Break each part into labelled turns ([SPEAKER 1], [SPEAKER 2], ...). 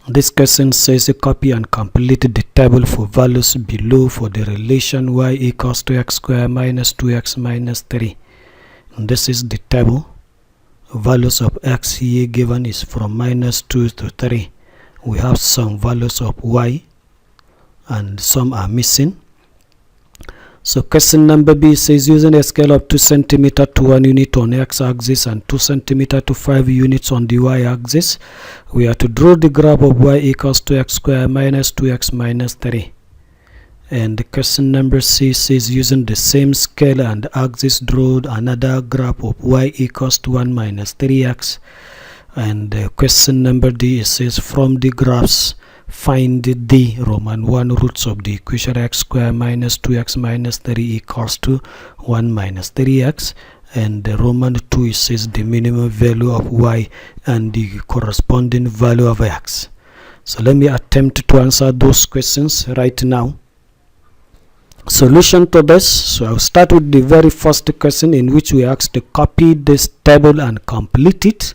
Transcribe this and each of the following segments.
[SPEAKER 1] This question says copy and complete the table for values below for the relation y equals to x squared minus 2x minus 3. And this is the table. Values of x here given is from minus 2 to 3. We have some values of y and some are missing. So question number B says using a scale of 2 cm to 1 unit on x-axis and 2 cm to 5 units on the y-axis, we are to draw the graph of y equals to x squared minus 2x minus 3. And the question number C says using the same scale and axis draw another graph of y equals to 1 minus 3x. And question number D says from the graphs find the Roman 1 roots of the equation x squared minus 2x minus 3 equals to 1 minus 3x, and the Roman 2 says the minimum value of y and the corresponding value of x. So let me attempt to answer those questions right now. Solution to this. So I'll start with the very first question, in which we asked to copy this table and complete it.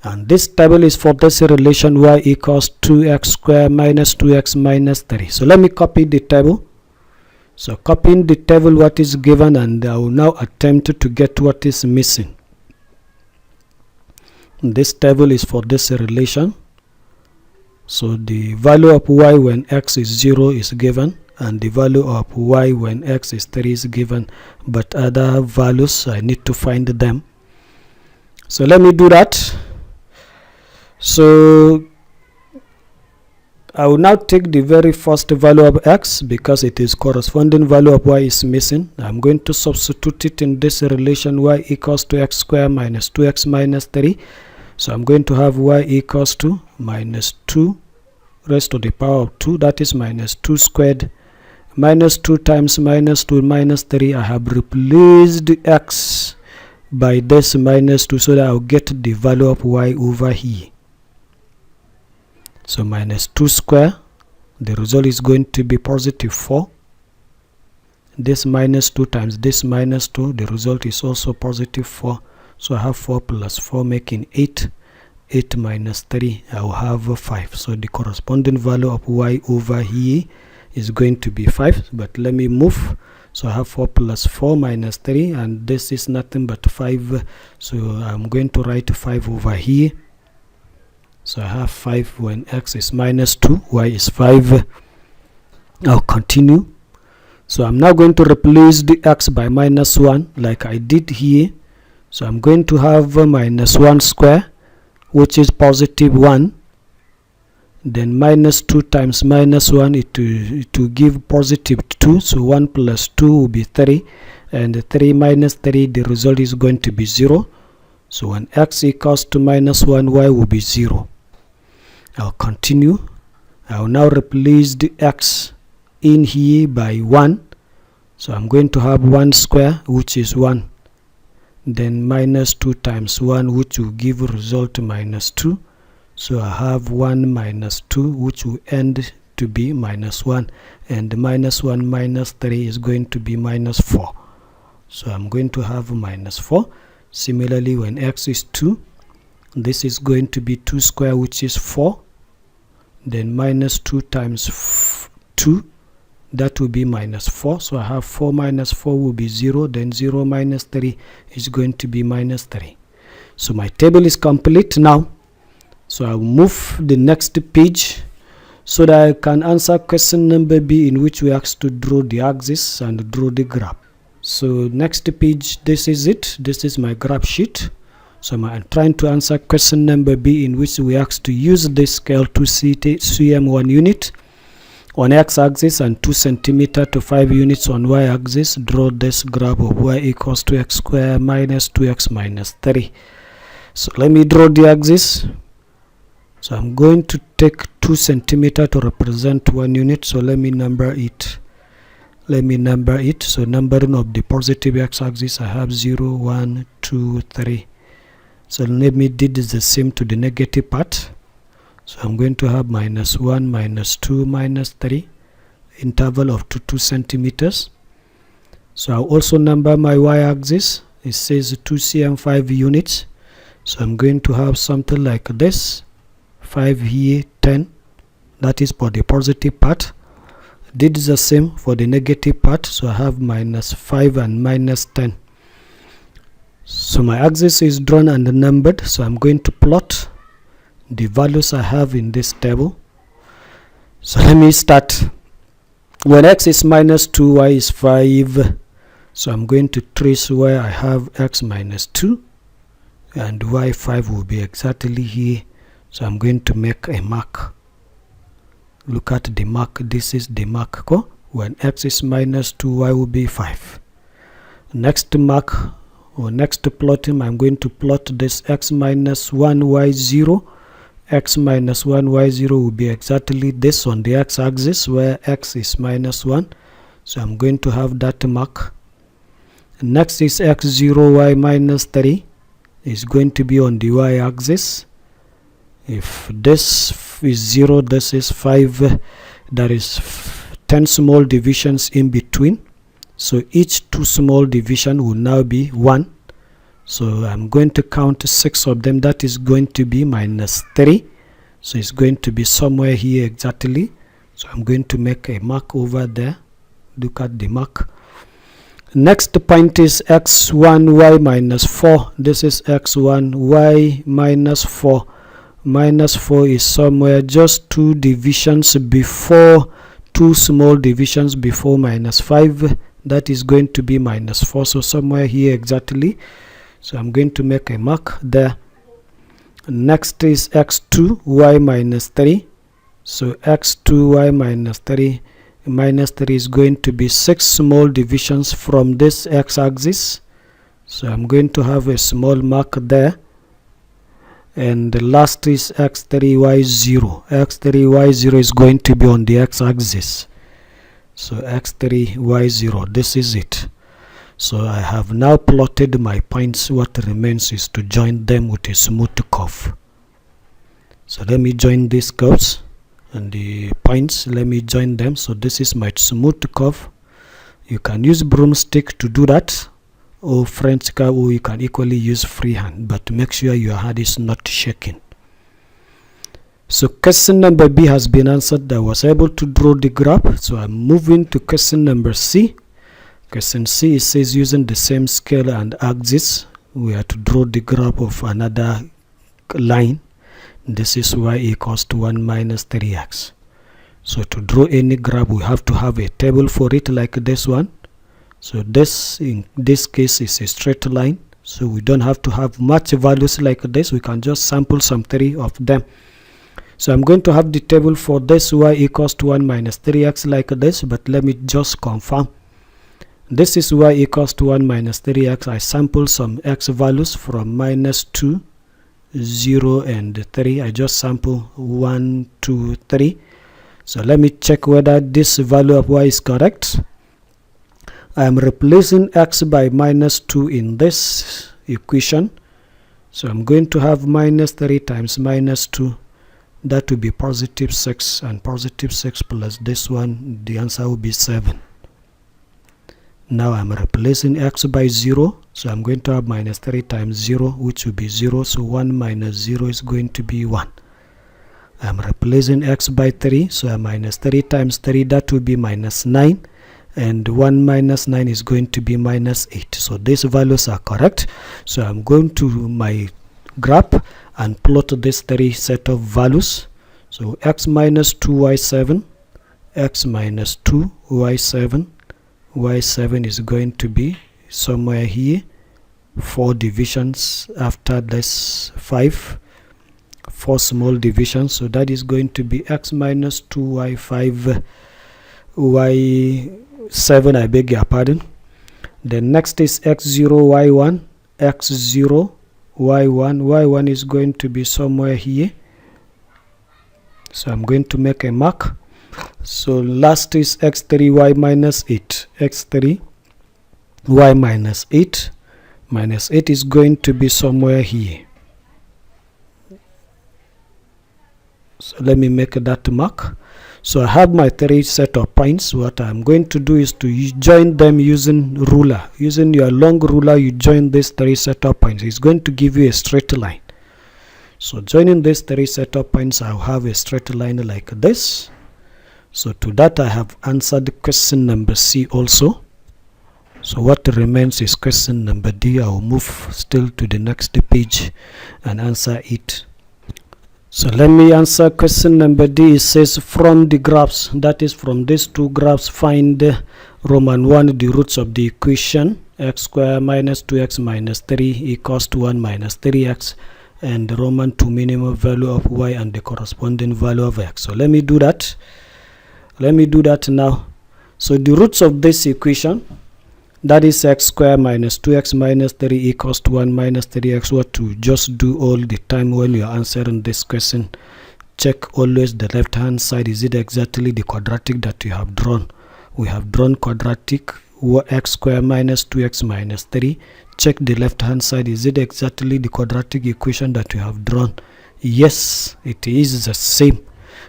[SPEAKER 1] And this table is for this relation y equals 2x squared minus 2x minus 3. So let me copy the table. So copying the table what is given, and I will now attempt to get what is missing. This table is for this relation. So the value of y when x is 0 is given, and the value of y when x is 3 is given, but other values I need to find them. So let me do that. So I will now take the very first value of x, because it is corresponding value of y is missing. I'm going to substitute it in this relation y equals to x squared minus 2x minus 3. So I'm going to have y equals to minus 2 raised to the power of 2, that is minus 2 squared, minus 2 times minus 2 minus 3. I have replaced x by this minus 2 so that I'll get the value of y over here. So minus 2 square, the result is going to be positive 4. This minus 2 times this minus 2, the result is also positive 4. So I have 4 plus 4 making 8. 8 minus 3, I will have 5. So the corresponding value of y over here is going to be 5. But let me move. So I have 4 plus 4 minus 3, and this is nothing but 5. So I'm going to write 5 over here. So I have 5 when x is minus 2, y is 5. I'll continue. So I'm now going to replace the x by minus 1 like I did here. So I'm going to have minus 1 square, which is positive 1. Then minus 2 times minus 1, it will give positive 2. So 1 plus 2 will be 3. And 3 minus 3, the result is going to be 0. So when x equals to minus 1, y will be 0. I'll continue. I'll now replace the x in here by 1. So I'm going to have 1 square, which is 1. Then minus 2 times 1, which will give result minus 2. So I have 1 minus 2, which will end to be minus 1. And minus 1 minus 3 is going to be minus 4. So I'm going to have minus 4. Similarly, when x is 2, this is going to be 2 square, which is 4. Then minus 2 times 2, that will be minus 4. So I have 4 minus 4 will be 0. Then 0 minus 3 is going to be minus 3. So my table is complete now. So I'll move the next page so that I can answer question number B, in which we asked to draw the axis and draw the graph. So next page, this is it. This is my graph sheet. So I'm trying to answer question number B, in which we asked to use this scale to cm 1 unit on x-axis and 2 cm to 5 units on y-axis. Draw this graph of y equals to x squared minus 2x minus 3. So let me draw the axis. So I'm going to take 2 cm to represent 1 unit. So let me number it. So numbering of the positive x-axis, I have 0, 1, 2, 3. So let me do the same to the negative part. So I'm going to have minus 1, minus 2, minus 3, interval of 2 centimeters. So I'll also number my y-axis. It says 2 cm 5 units. So I'm going to have something like this, 5 here, 10. That is for the positive part. Did the same for the negative part, so I have minus 5 and minus 10. So my axis is drawn and numbered, so I'm going to plot the values I have in this table. So let me start. When x is minus 2, y is 5. So I'm going to trace where I have x minus 2 and y 5 will be exactly here. So I'm going to make a mark. Look at the mark. This is the mark. When x is minus 2, y will be 5. Next mark or next plotting, I'm going to plot this x minus 1, y 0. X minus 1, y 0 will be exactly this on the x-axis where x is minus 1. So I'm going to have that mark. Next is x 0, y minus 3 is going to be on the y-axis. If this is 0, this is 5. There is 10 small divisions in between. So each 2 small division will now be 1. So I'm going to count 6 of them. That is going to be minus 3. So it's going to be somewhere here exactly. So I'm going to make a mark over there. Look at the mark. Next point is x1, y minus 4. This is x1, y minus 4. Minus 4 is somewhere just 2 divisions before, 2 small divisions before minus 5. That is going to be minus 4. So somewhere here exactly. So I'm going to make a mark there. Next is x2, y minus 3. So x2, y minus 3. Minus 3 is going to be 6 small divisions from this x-axis. So I'm going to have a small mark there. And the last is x3, y0. x3, y0 is going to be on the x-axis. So x3, y0, this is it. So I have now plotted my points. What remains is to join them with a smooth curve. So let me join these curves and the points. Let me join them. So this is my smooth curve. You can use broomstick to do that, or French curve, or you can equally use freehand, but make sure your hand is not shaking. So question number B has been answered. I was able to draw the graph. So I'm moving to question number C. Question C, it says using the same scale and axis, we are to draw the graph of another line. This is y equals to 1 minus 3x. So to draw any graph, we have to have a table for it like this one. So this, in this case, is a straight line. So we don't have to have much values like this. We can just sample some 3 of them. So I'm going to have the table for this y equals to 1 minus 3x like this, but let me just confirm. This is y equals to 1 minus 3x. I sample some x values from minus 2, 0 and 3. I just sample 1, 2, 3. So let me check whether this value of y is correct. I am replacing x by minus 2 in this equation. So I'm going to have minus 3 times minus 2. That will be positive 6, and positive 6 plus this one, the answer will be 7. Now I'm replacing x by 0, so I'm going to have minus 3 times 0, which will be 0, so 1 minus 0 is going to be 1. I'm replacing x by 3, so minus 3 times 3, that will be minus 9, and 1 minus 9 is going to be minus 8. So these values are correct. So I'm going to my graph and plot this 3 set of values. So x minus 2y7, x minus 2, y7, y7 is going to be somewhere here, 4 divisions after this 5, 4 small divisions. So that is going to be x minus 2, y5, y7, I beg your pardon. Then next is x0, y1, x0, y1. y1 is going to be somewhere here. So I'm going to make a mark. So last is x3, y minus 8. x3, y minus 8. Minus 8 is going to be somewhere here. So let me make that mark. So I have my 3 set of points. What I'm going to do is to join them using ruler. Using your long ruler, you join these 3 set of points. It's going to give you a straight line. So joining these three setup points, I'll have a straight line like this. So to that I have answered question number C also. So what remains is question number D. I will move still to the next page and answer it. So let me answer question number D. It says from the graphs, that is from these two graphs, find Roman 1 the roots of the equation x squared minus 2x minus 3 equals to 1 minus 3x, and Roman 2 minimum value of y and the corresponding value of x. So let me do that. Let me do that now. So the roots of this equation, that is x squared minus 2x minus 3 equals to 1 minus 3x. What to just do all the time when you are answering this question, check always the left hand side. Is it exactly the quadratic that you have drawn? We have drawn quadratic x squared minus 2x minus 3. Check the left hand side. Is it exactly the quadratic equation that you have drawn? Yes, it is the same.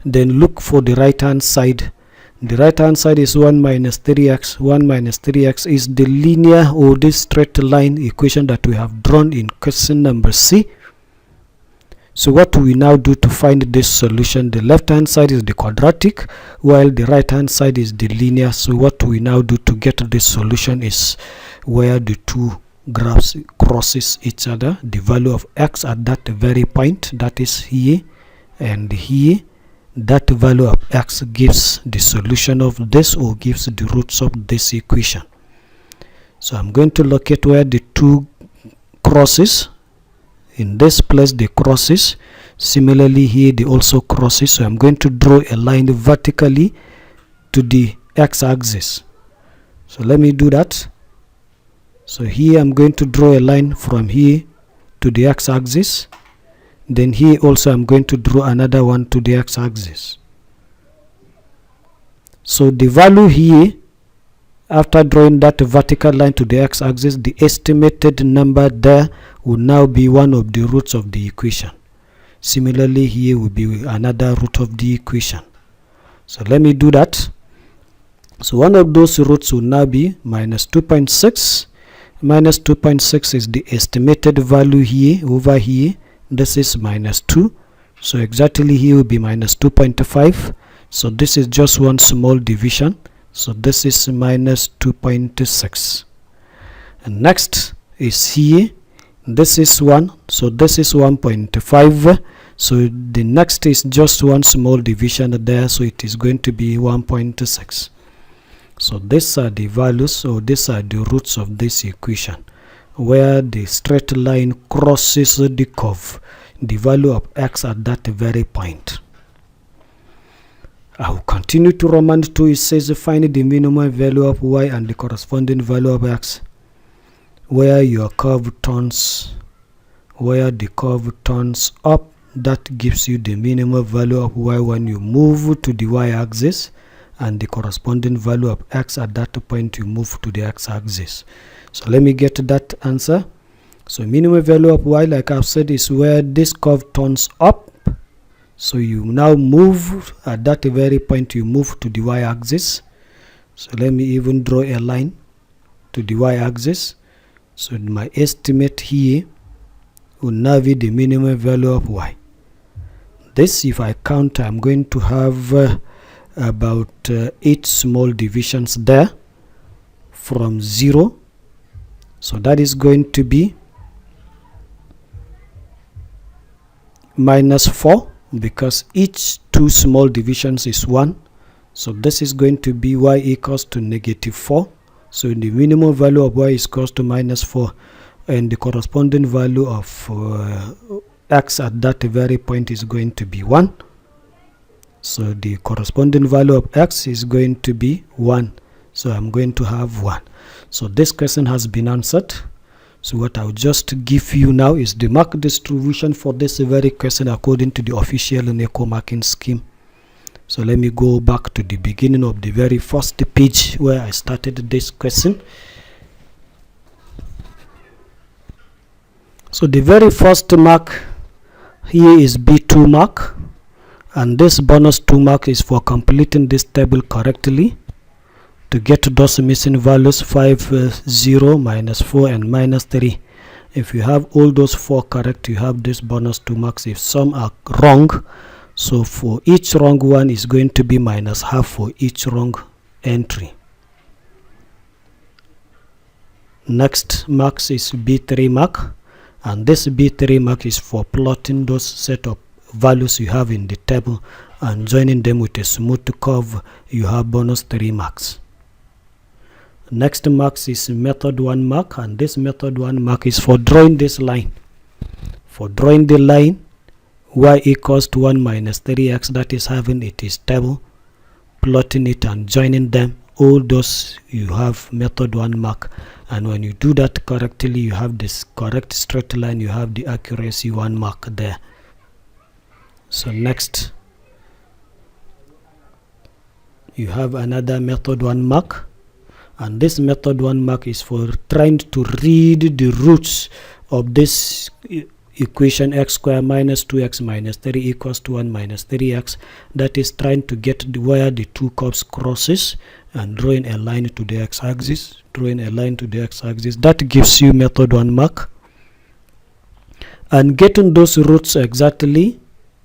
[SPEAKER 1] Then look for the right hand side. The right hand side is 1 minus 3x. 1 minus 3x is the linear or this straight line equation that we have drawn in question number C. So what do we now do to find this solution? The left hand side is the quadratic while the right hand side is the linear. So what we now do to get this solution is where the two graphs crosses each other, the value of x at that very point, that is here and here, that value of x gives the solution of this or gives the roots of this equation. So I'm going to locate where the two crosses. In this place they crosses. Similarly here they also crosses. So I'm going to draw a line vertically to the x-axis. So let me do that. So here I'm going to draw a line from here to the x-axis. Then here also I'm going to draw another one to the x-axis. So the value here, after drawing that vertical line to the x-axis, the estimated number there will now be one of the roots of the equation. Similarly here will be another root of the equation. So let me do that. So one of those roots will now be minus 2.6. Minus 2.6 is the estimated value here over here. This is minus 2. So exactly here will be minus 2.5. So this is just one small division. So this is minus 2.6. And next is here. This is 1. So this is 1.5. So the next is just one small division there. So it is going to be 1.6. So these are the values, or these are the roots of this equation, where the straight line crosses the curve, the value of x at that very point. I will continue to Roman 2. It says find the minimum value of y and the corresponding value of x, where your curve turns, where the curve turns up, that gives you the minimum value of y when you move to the y-axis, and the corresponding value of x at that point you move to the x-axis. So let me get that answer. So minimum value of y, like I've said, is where this curve turns up. So you now move at that very point, you move to the y-axis. So let me even draw a line to the y-axis. So my estimate here will now be the minimum value of y. This, if I count, I'm going to have about 8 small divisions there from 0. So that is going to be minus 4, because each 2 small divisions is 1. So this is going to be y equals to negative 4. So the minimum value of y is equals to minus 4, and the corresponding value of x at that very point is going to be 1. So the corresponding value of x is going to be 1. So I'm going to have 1. So this question has been answered. So what I'll just give you now is the mark distribution for this very question according to the official Neco marking scheme. So let me go back to the beginning of the very first page where I started this question. So the very first mark here is B2 mark, and this bonus 2 mark is for completing this table correctly to get those missing values 5, 0, minus 4 and minus 3. If you have all those 4 correct, you have this bonus 2 marks. If some are wrong, so for each wrong one is going to be minus half for each wrong entry. Next marks is B3 mark, and this B3 mark is for plotting those set of values you have in the table and joining them with a smooth curve. You have bonus 3 marks. Next marks is method 1 mark, and this method 1 mark is for drawing this line. For drawing the line y equals to 1 minus 3x, that is having it is table, plotting it and joining them, all those you have method 1 mark. And when you do that correctly, you have this correct straight line, you have the accuracy 1 mark there. So next you have another method 1 mark, and this method 1 mark is for trying to read the roots of this equation x squared minus 2x minus 3 equals to 1 minus 3x. That is trying to get where the two curves crosses and drawing a line to the x-axis, drawing a line to the x-axis. That gives you method 1 mark. And getting those roots exactly,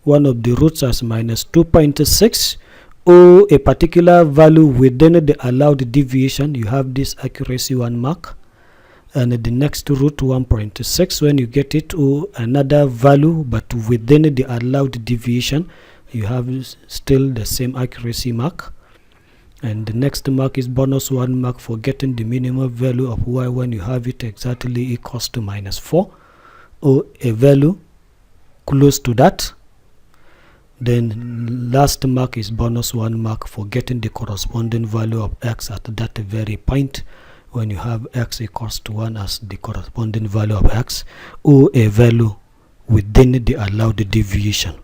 [SPEAKER 1] one of the roots as minus 2.6 or a particular value within the allowed deviation, you have this accuracy 1 mark. And the next root 1.6, when you get it, or another value but within the allowed deviation, you have still the same accuracy mark. And the next mark is bonus 1 mark for getting the minimum value of y when you have it exactly equals to minus 4 or a value close to that. Then last mark is bonus 1 mark for getting the corresponding value of x at that very point when you have x equals to 1 as the corresponding value of x, or a value within the allowed deviation.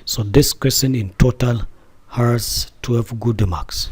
[SPEAKER 1] So this question in total has 12 good marks.